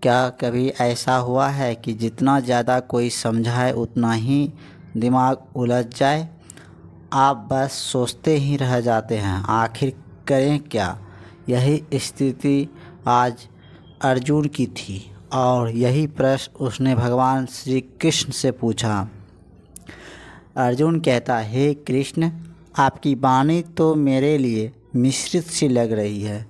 क्या कभी ऐसा हुआ है कि जितना ज़्यादा कोई समझाए उतना ही दिमाग उलझ जाए? आप बस सोचते ही रह जाते हैं, आखिर करें क्या? यही स्थिति आज अर्जुन की थी और यही प्रश्न उसने भगवान श्री कृष्ण से पूछा। अर्जुन कहता, हे कृष्ण, आपकी वाणी तो मेरे लिए मिश्रित सी लग रही है।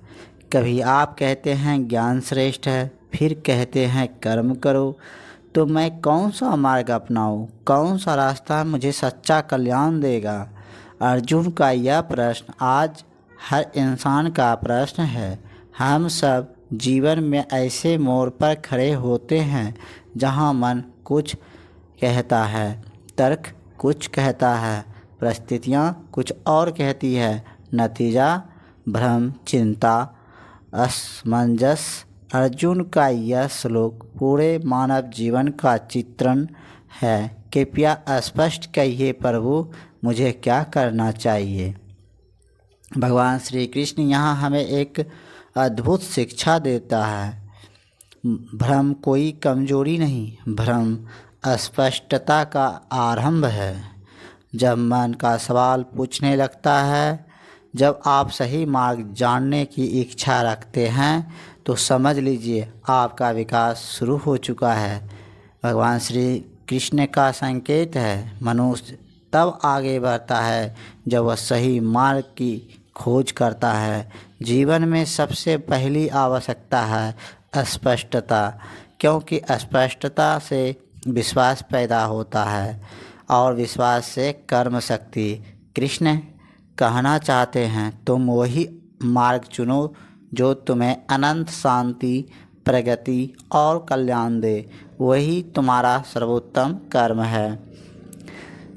कभी आप कहते हैं ज्ञान श्रेष्ठ है, फिर कहते हैं कर्म करो, तो मैं कौन सा मार्ग अपनाऊं? कौन सा रास्ता मुझे सच्चा कल्याण देगा? अर्जुन का यह प्रश्न आज हर इंसान का प्रश्न है। हम सब जीवन में ऐसे मोड़ पर खड़े होते हैं जहां मन कुछ कहता है, तर्क कुछ कहता है, परिस्थितियाँ कुछ और कहती है, नतीजा भ्रम, चिंता, असमंजस। अर्जुन का यह श्लोक पूरे मानव जीवन का चित्रण है। कृपया स्पष्ट कहिए प्रभु, मुझे क्या करना चाहिए? भगवान श्री कृष्ण यहाँ हमें एक अद्भुत शिक्षा देता है। भ्रम कोई कमजोरी नहीं, भ्रम अस्पष्टता का आरंभ है। जब मन का सवाल पूछने लगता है, जब आप सही मार्ग जानने की इच्छा रखते हैं, तो समझ लीजिए आपका विकास शुरू हो चुका है। भगवान श्री कृष्ण का संकेत है, मनुष्य तब आगे बढ़ता है जब वह सही मार्ग की खोज करता है। जीवन में सबसे पहली आवश्यकता है स्पष्टता, क्योंकि स्पष्टता से विश्वास पैदा होता है और विश्वास से कर्म शक्ति। कृष्ण कहना चाहते हैं, तुम वही मार्ग चुनो जो तुम्हें अनंत शांति, प्रगति और कल्याण दे। वही तुम्हारा सर्वोत्तम कर्म है।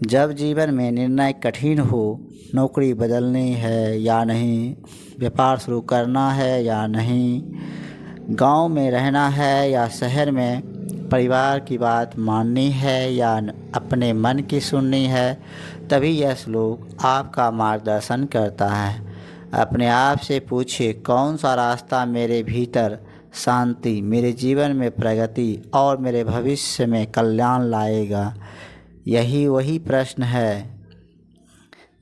जब जीवन में निर्णय कठिन हो, नौकरी बदलनी है या नहीं, व्यापार शुरू करना है या नहीं, गांव में रहना है या शहर में, परिवार की बात माननी है या अपने मन की सुननी है, तभी यह श्लोक आपका मार्गदर्शन करता है। अपने आप से पूछिए, कौन सा रास्ता मेरे भीतर शांति, मेरे जीवन में प्रगति और मेरे भविष्य में कल्याण लाएगा? यही वही प्रश्न है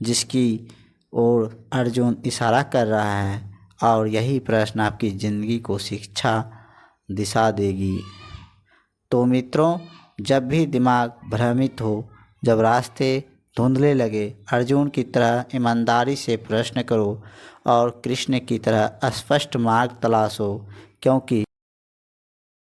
जिसकी ओर अर्जुन इशारा कर रहा है, और यही प्रश्न आपकी ज़िंदगी को शिक्षा दिशा देगी। तो मित्रों, जब भी दिमाग भ्रमित हो, जब रास्ते धुंधले लगे, अर्जुन की तरह ईमानदारी से प्रश्न करो और कृष्ण की तरह स्पष्ट मार्ग तलाशो, क्योंकि